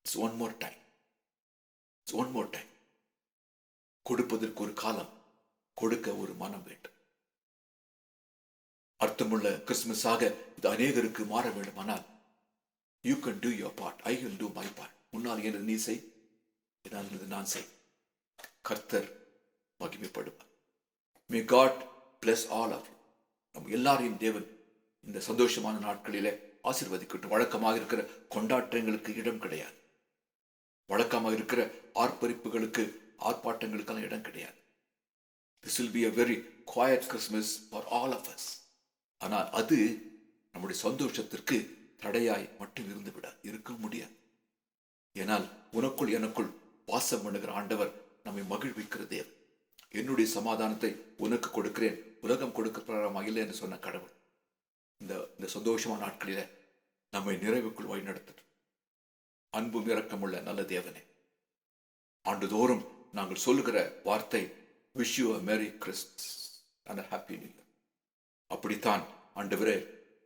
It's one more time. It's one more time. கொடுப்பதற்கு ஒரு காலம், கொடுக்க ஒரு மனம் வேண்டும். அர்த்தமுள்ள கிறிஸ்துமஸாக இது அநேகருக்கு மாற வேண்டுமானால் you can do your part, I will do my part. முன்னால் எனது நீ செய், என்னால் நான் செய். கர்த்தர் மகிமைப்படுவார். May God bless all of you. நம் எல்லாரையும் தேவன் இந்த சந்தோஷமான நாட்களிலே ஆசீர்வதிக்கட்டும். வழக்கமாக இருக்கிற கொண்டாட்டங்களுக்கு இடம் கிடையாது. வழக்கமாக இருக்கிற ஆர்ப்பரிப்புகளுக்கு ஆர்ப்பாட்டங்களுக்கான இடம் கிடையாது. This will be a very quiet Christmas for all of us. ஆனால் அது நம்முடைய சந்தோஷத்திற்கு தடையாய் மட்டும் இருக்க முடியாது. ஏனால் உனக்குள் எனக்குள் வாசம் பண்ணுகிற ஆண்டவர் நம்மை மகிழ்விக்கிற தேவன். என்னுடைய சமாதானத்தை உனக்கு கொடுக்கிறேன், உலகம் கொடுக்க இல்லை என்று சொன்ன கடவுள் இந்த சந்தோஷமான நாட்களில நம்மை நிறைவுக்குள் வழிநடத்தட்டும். அன்பும் இரக்கமுள்ள நல்ல தேவனே, ஆண்டுதோறும் நாங்கள் சொல்லுகிற வார்த்தை wish you a merry Christmas and a happy new year. அப்படித்தான் ஆண்டவரே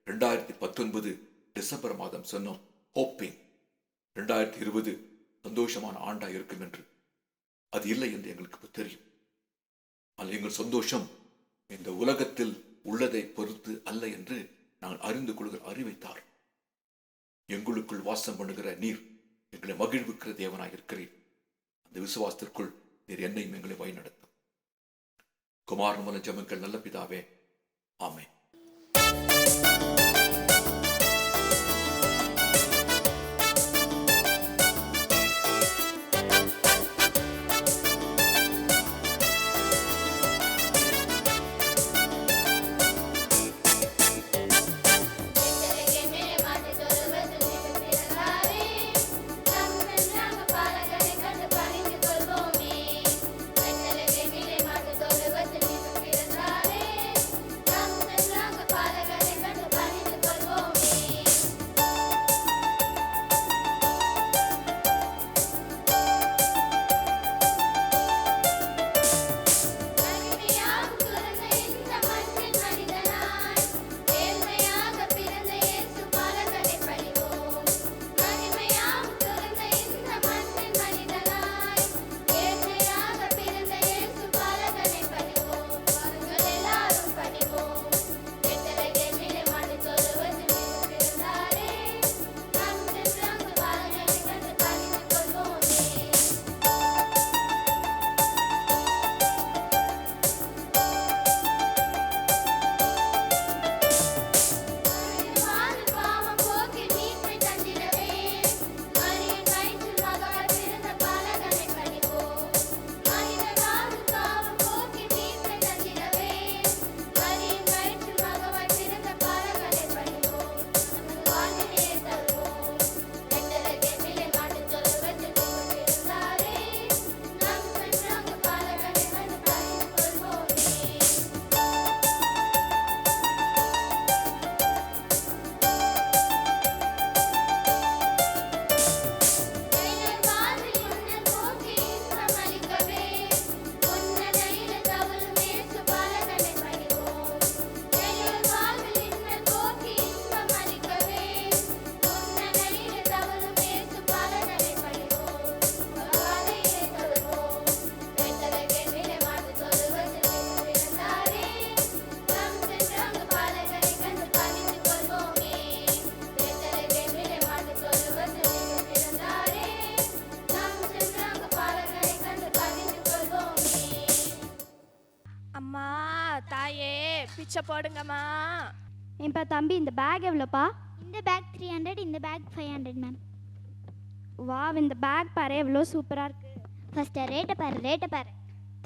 2019 டிசம்பர் மாதம் சொன்னோம், ஹோப்பிங் 2020 சந்தோஷமான ஆண்டா இருக்கும் என்று. அது இல்லை என்று எங்களுக்கு தெரியும். ஆனால் எங்கள் சந்தோஷம் இந்த உலகத்தில் உள்ளதை பொறுத்து அல்ல என்று நாங்கள் அறிந்து கொள்கிற அறிவைத்தார். எங்களுக்குள் வாசம் பண்ணுகிற நீர் எங்களை மகிழ்விக்கிற தேவனாக இருக்கிறீர். அந்த விசுவாசத்திற்குள் நீர் என்னையும் எங்களை வழிநடத்தும். குமாரன் மூலம் ஜெபங்கள் நல்ல பிதாவே, ஆமென். Thank you. பிச்சை போடுங்கம்மா. ஏன்பா தம்பி இந்த பேக் எவ்வளோப்பா? இந்த பேக் 300, இந்த பேக் 500 மேம். வா இந்த பேக் பாரு எவ்வளோ சூப்பராக இருக்கு. ஃபஸ்ட்டு ரேட்டை பாரு.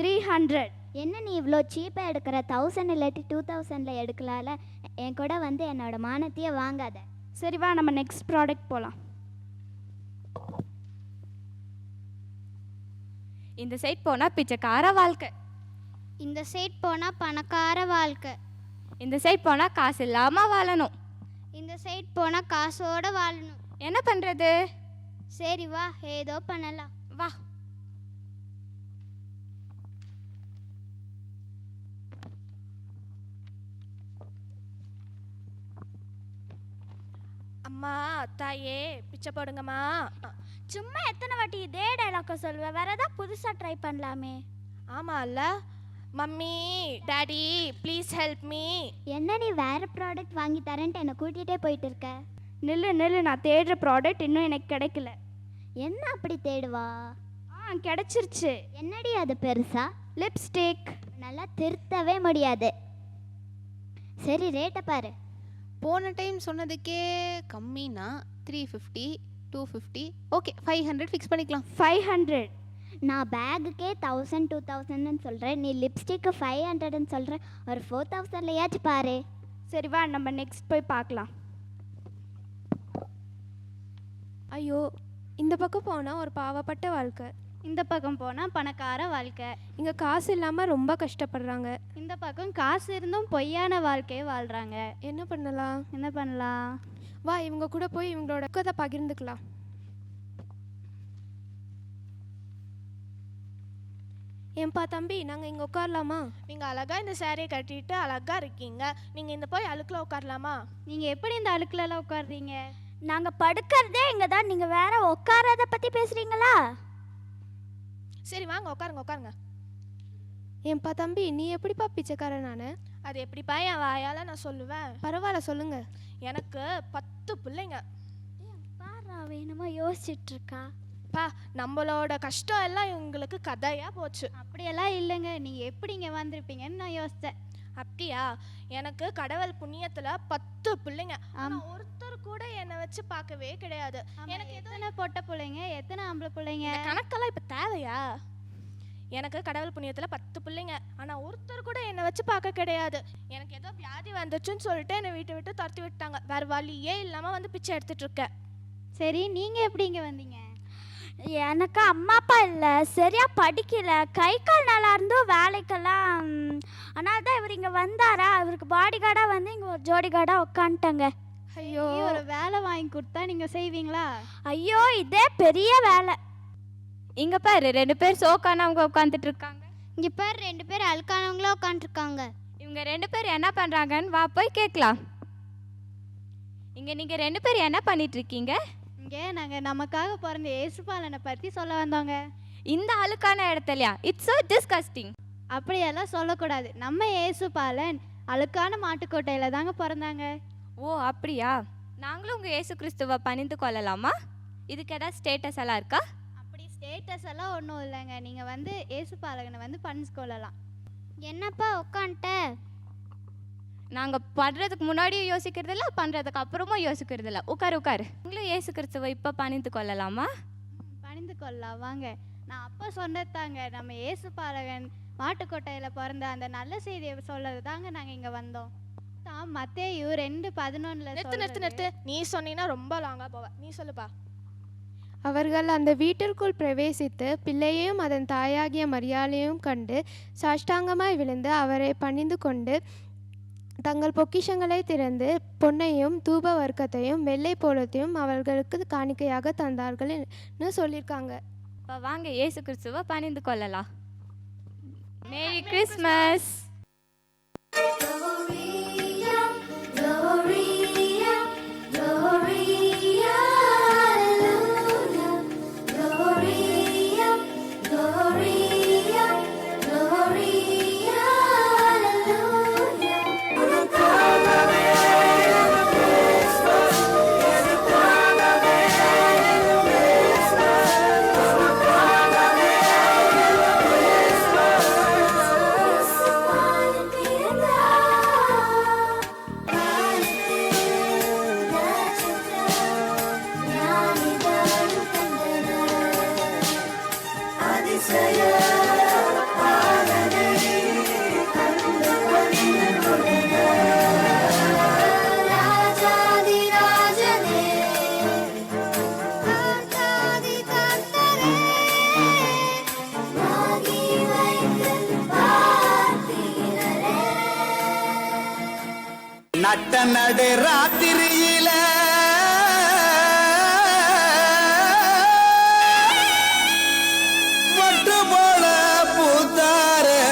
300. என்ன நீ இவ்வளோ சீப்பாக எடுக்கிற? 1000 இல்லாட்டி 2000ல் எடுக்கலாம்ல. என் கூட வந்து என்னோட மானத்தையே வாங்காத. சரி வா நம்ம நெக்ஸ்ட் ப்ராடக்ட் போகலாம். இந்த சைட் போனால் பிச்சைக்கார வாழ்க்கை, இந்த சைட் போனால் பணக்கார வாழ்க்கை, இந்த சைட் போனால் காசு இல்லாமல் வாழணும், இந்த சைட் போனால் காசோட வாழணும். என்ன பண்ணுறது? சரி வா ஏதோ பண்ணலாம். வா. அம்மா தாயே பிச்சை போடுங்கம்மா. சும்மா எத்தனை வாட்டி இதே டைலாக்க சொல்லுவேன், வேற ஏதாவது புதுசாக ட்ரை பண்ணலாமே. ஆமாம்ல. Mummy daddy please help me. என்ன நீ வேறு ப்ராடக்ட் வாங்கி தரேன்ட்டு என்னை கூட்டிகிட்டே போயிட்டு இருக்க? நில்லு, நான் தேடுற ப்ராடக்ட் இன்னும் எனக்கு கிடைக்கல. என்ன அப்படி தேடுவா? கிடைச்சிருச்சு. என்னடி அது பெருசா? லிப்ஸ்டிக். நல்லா திருத்தவே முடியாது. சரி ரேட்டை பாரு. போன டைம் சொன்னதுக்கே கம்மினா 350, 250, ஓகே 500 ஃபிக்ஸ் பண்ணிக்கலாம். 500. நான் பேகுக்கே 1000, 2000ன்னு சொல்கிறேன், நீ லிப்ஸ்டிக்கு 500ன்னு சொல்கிற. ஒரு 4000லையாச்சும் பாரு. சரி வா நம்ம நெக்ஸ்ட் போய் பார்க்கலாம். ஐயோ, இந்த பக்கம் போனால் ஒரு பாவப்பட்ட வாழ்க்கை, இந்த பக்கம் போனால் பணக்கார வாழ்க்கை, இங்கே காசு இல்லாமல் ரொம்ப கஷ்டப்படுறாங்க. இந்த பக்கம் காசு இருந்தும் பொய்யான வாழ்க்கையை வாழ்கிறாங்க. என்ன பண்ணலாம்? வா இவங்க கூட போய் இவங்களோட கதை பகிர்ந்துக்கலாம். ஏன்பா தம்பி, நாங்கள் இங்கே உட்காரலாமா? நீங்கள் அழகாக இந்த சேரீயை கட்டிட்டு அழகாக இருக்கீங்க. நீங்கள் இந்த போய் அழுக்கில் உட்காரலாமா? நீங்கள் எப்படி இந்த அழுக்குலலாம் உட்காருறீங்க? நாங்கள் படுக்கிறதே இங்கே தான், நீங்கள் வேற உட்காரத பற்றி பேசுகிறீங்களா? சரி வாங்க உட்காருங்க. ஏன்பா தம்பி, நீ எப்படிப்பா பிச்சைக்காரன்? நான் அது எப்படிப்பா என் வாயால் நான் சொல்லுவேன்? பரவாயில்ல சொல்லுங்க. எனக்கு 10 பிள்ளைங்க. பாரா வேணுமா யோசிச்சுட்டு இருக்கா. பா நம்மளோட கஷ்டம் எல்லாம் இவங்களுக்கு கதையாக போச்சு. அப்படியெல்லாம் இல்லைங்க, நீங்கள் எப்படி இங்கே வந்திருப்பீங்கன்னு நான் யோசித்தேன். அப்படியா? எனக்கு கடவுள் புண்ணியத்தில் 10 பிள்ளைங்க. ஆனால் ஒருத்தர் கூட என்னை வச்சு பார்க்கவே கிடையாது. எனக்கு எத்தனை பொட்டை பிள்ளைங்க, எத்தனை ஆம்பளை பிள்ளைங்க? இந்த கணக்கெல்லாம் இப்போ தேவையா? எனக்கு கடவுள் புண்ணியத்தில் 10 பிள்ளைங்க, ஆனால் ஒருத்தர் கூட என்னை வச்சு பார்க்க கிடையாது. எனக்கு ஏதோ வியாதி வந்துச்சுன்னு சொல்லிட்டு என்னை வீட்டை விட்டு துரத்தி விட்டாங்க. வேறு வழியே இல்லாமல் வந்து பிச்சை எடுத்துட்டு இருக்கேன். சரி நீங்கள் எப்படி இங்கே வந்தீங்க? எனக்கு அம்மா அப்பா இல்லை, சரியா படிக்கல, கை கால் நல்லா இருந்தும் வேலைக்கெல்லாம். அதனால தான் இவர் இங்கே வந்தாரா, இவருக்கு பாடி கார்டாக வந்து இங்கே ஒரு ஜோடி கார்டாக உட்காந்துட்டங்க. ஐயோ, ஒரு வேலை வாங்கி கொடுத்தா நீங்கள் செய்வீங்களா? ஐயோ இதே பெரிய வேலை. இங்கே பாரு 2 பேர் சோக்கானவங்க உட்காந்துட்டு இருக்காங்க. இங்கே பாரு 2 பேர் அழுக்கானவங்களும் உட்காந்துருக்காங்க. இவங்க 2 பேர் என்ன பண்ணுறாங்கன்னு வா போய் கேட்கலாம். இங்கே நீங்கள் 2 பேர் என்ன பண்ணிட்டு இருக்கீங்க? இங்கே நாங்கள் நமக்காக பிறந்த ஏசுபாலனை பற்றி சொல்ல வந்தோங்க. இந்த அழுக்கான இடத்துலையா? It's so disgusting. அப்படியெல்லாம் சொல்லக்கூடாது. நம்ம ஏசுபாலன் அழுக்கான மாட்டுக்கோட்டையில் தாங்க பிறந்தாங்க. ஓ அப்படியா? நாங்களும் உங்கள் இயேசு கிறிஸ்துவை பணிந்து கொள்ளலாமா? இதுக்கு ஏதாவது ஸ்டேட்டஸ் எல்லாம் இருக்கா? அப்படி ஸ்டேட்டஸ் எல்லாம் ஒன்றும் இல்லைங்க. நீங்கள் வந்து ஏசுபாலகனை வந்து பணிஞ்சு கொள்ளலாம். என்னப்பா உட்காந்துட்ட? நாங்கள் படுறதுக்கு முன்னாடியும் யோசிக்கிறது இல்லை, பண்ணுறதுக்கு அப்புறமும் யோசிக்கிறது இல்லை. உட்காரு. நீங்களும் இயேசு கிறிஸ்துவை இப்போ பணிந்து கொள்ளலாமா? பணிந்து கொள்ளலாம் வாங்க. நான் அப்போ சொன்னதாங்க, நம்ம ஏசுபாலகன் மாட்டுக்கோட்டையில் பிறந்த அந்த நல்ல செய்தியை சொல்கிறது தாங்க நாங்கள் இங்கே வந்தோம். தான் மத்தேயு 2:11 நிறுத்து. நீ சொன்னீங்கன்னா ரொம்ப லாங்காக போவேன். நீ சொல்லுப்பா. அவர்கள் அந்த வீட்டிற்குள் பிரவேசித்து பிள்ளையையும் அதன் தாயாகிய மரியாளையும் கண்டு சாஷ்டாங்கமாய் விழுந்து அவரை பணிந்து கொண்டு தங்கள் பொக்கிஷங்களை திறந்து பொன்னையும் தூப வர்க்கத்தையும் வெள்ளை போலத்தையும் அவர்களுக்கு காணிக்கையாக தந்தார்கள்னு சொல்லியிருக்காங்க. இப்போ வாங்க இயேசு கிறிஸ்துவை பணிந்து கொள்ளலாம். Merry Christmas. நடு ராத்திரியில மொட்டு போல பூத்தாரே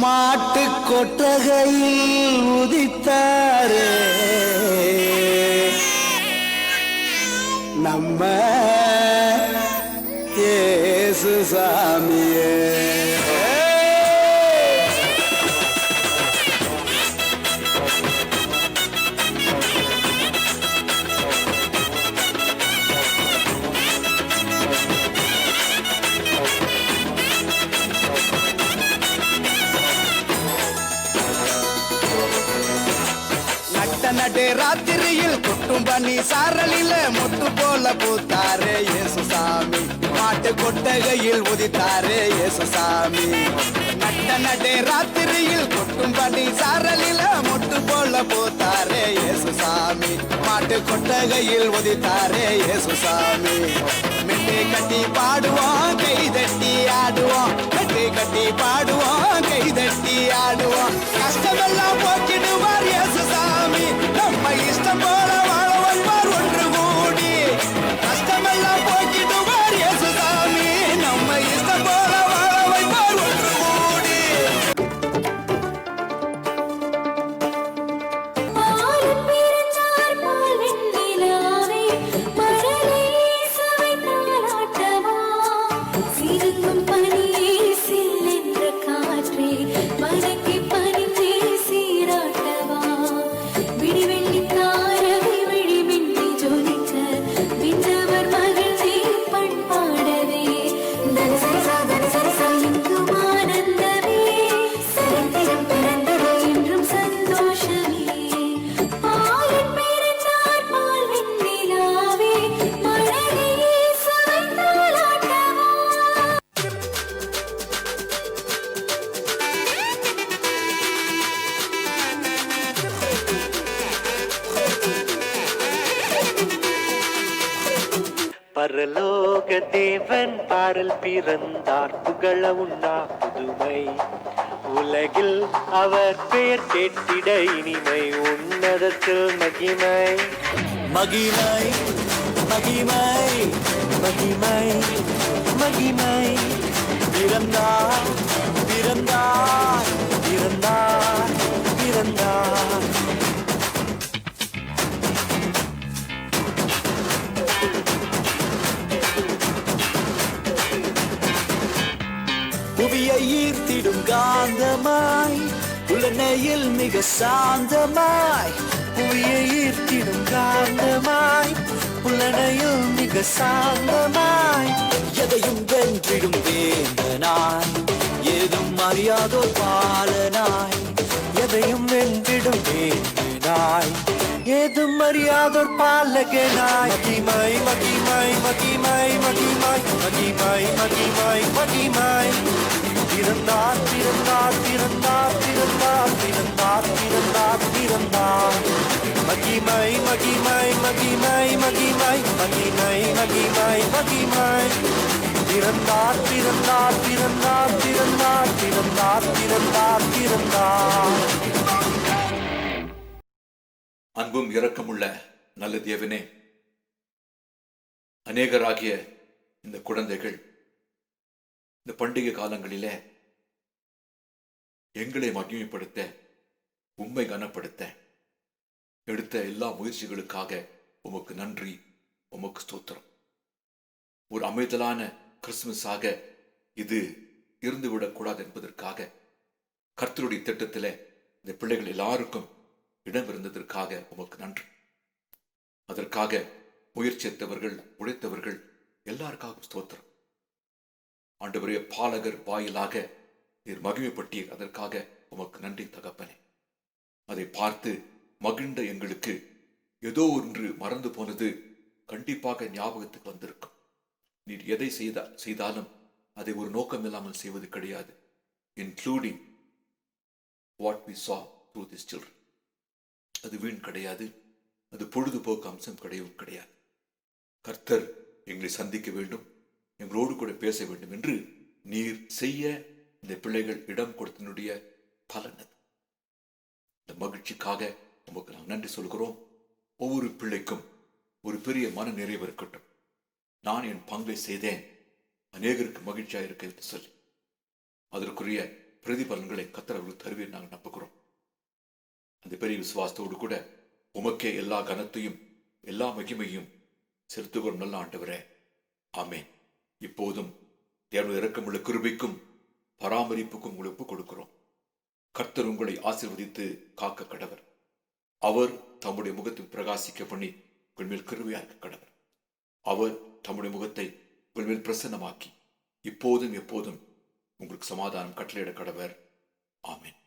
மாட்டு கொட்டகையில் உதித்தாரே நம்ம இயேசு சாமியே. நடு ராத்திரியில் கொட்டும் பனி சாரலில மொட்டு போல பூத்தாரே இயேசு சாமி. மாட்டு கொட்டகையில் உதித்தாரே இயேசு சாமி. நடு ராத்திரியில் கொட்டும் பனி சாரலில மொட்டு போல பூத்தாரே இயேசு சாமி. மாட்டு கொட்டகையில் உதித்தாரே இயேசு சாமி. மெட்டு கட்டி பாடுவோம் கை தட்டி ஆடுவோம். மெட்டு கட்டி பாடுவோம் கை தட்டி ஆடுவோம். கஷ்டமெல்லாம் போக்கிடுவார் இயேசு சாமி. நம்ம இஷ்டம் போல வாழ வைப்பார் ஒன்று கூடி. கஷ்டமெல்லாம் போக்கிடுவார் இயேசு சாமி. நம்ம இஷ்டம் போல வாழ வைப்பார் ஒன்று கூடி. பரலோக தேவன் பாடல் பிறந்தார் புகழ உண்ணா புதுமை உலகில் அவர் பெயர் கேட்டிட இனிமை உன்னதத்தில் மகிமை மகிமை மகிமை மகிமை மகிமை. பிறந்தார் பிறந்தார் பிறந்தார் பிறந்தார். புவியை ஈர்த்திடும் காந்தமாய் புலனையில் மிக சாந்தமாய். புவியை ஈர்த்திடும் காந்தமாய் புலனையில் மிக சாந்தமாய். எதையும் வென்றிடும் வேந்தனாய் ஏதும் அறியாதோர் பாலனாய். எதையும் வென்றிடும் வேந்தனாய் ஏதும் அறியாதோர் பாலகனாய். மகிமை மகிமை மகிமை மகிமை மகிமை மகிமை மகிமை. பிறந்தார் பிறந்தார் பிறந்தார் பிறந்தார் பிறந்தார் பிறந்தார் பிறந்தார். மகிமை மகிமை மகிமை மகிமை மகிமை மகிமை மகிமை. பிறந்தார் பிறந்தார் பிறந்தார் பிறந்தார் பிறந்தார் பிறந்தார் பிறந்தார். அன்பும் இரக்கமுள்ள நல்ல தேவனே, அநேகராகிய இந்த குழந்தைகள் இந்த பண்டிகை காலங்களிலே எங்களை மகிமைப்படுத்த, உம்மை கனப்படுத்த எடுத்த எல்லா முயற்சிகளுக்காக உமக்கு நன்றி, உமக்கு ஸ்தோத்திரம். ஒரு அமைதலான கிறிஸ்துமஸாக இது இருந்துவிடக்கூடாது என்பதற்காக கர்த்தருடைய திட்டத்தில் இந்த பிள்ளைகள் எல்லாருக்கும் இடம் இருந்ததற்காக உமக்கு நன்றி. அதற்காக முயற்சித்தவர்கள், உழைத்தவர்கள் எல்லாருக்காகவும் ஸ்தோத்திரம். ஆண்டவரே, பாலகர் வாயிலாக நீர் மகிமைப்பட்டீர், அதற்காக உமக்கு நன்றி தகப்பனே. அதை பார்த்து மகிழ்ந்த எங்களுக்கு ஏதோ ஒன்று மறந்து போனது கண்டிப்பாக ஞாபகத்துக்கு வந்திருக்கும். நீர் எதை செய்தாலும் அதை ஒரு நோக்கம் இல்லாமல் செய்வது கிடையாது, including what we saw through these children. அது வீண் கிடையாது, அது பொழுதுபோக்கு அம்சம் கிடையாது. கர்த்தர் எங்களை சந்திக்க வேண்டும், எங்களோடு கூட பேச வேண்டும் என்று நீர் செய்ய இந்த பிள்ளைகள் இடம் கொடுத்தனுடைய பலன் அது. இந்த மகிழ்ச்சிக்காக நமக்கு நாம் நன்றி சொல்கிறோம். ஒவ்வொரு பிள்ளைக்கும் ஒரு பெரிய மன நிறைவு இருக்கட்டும். நான் என் பங்கை செய்தேன், அநேகருக்கு மகிழ்ச்சியாக இருக்க என்று சொல்லி அதற்குரிய பிரதிபலன்களை கர்த்தர் அவர்களுக்கு தருவீர் நாங்கள் நம்புகிறோம். அந்த பெரிய விசுவாசத்தோடு கூட உமக்கே எல்லா கனத்தையும் எல்லா மகிமையும் செலுத்துகிறோம் நல்ல ஆண்டவரே. ஆமேன். இப்போதும் தேவனுடைய இரக்கமுள்ள கிருபைக்கும் பராமரிப்புக்கும் உங்களை ஒப்புக் கொடுக்கிறோம். கர்த்தர் உங்களை ஆசீர்வதித்து காக்க கடவர். அவர் தம்முடைய முகத்தை பிரகாசிக்க பண்ணி உங்கள் மேல் கிருபையா இருக்க கடவர். அவர் தம்முடைய முகத்தை உங்கள் மேல் பிரசன்னமாக்கி இப்போதும் எப்போதும் உங்களுக்கு சமாதானம் கட்டளையிட கடவர். ஆமேன்.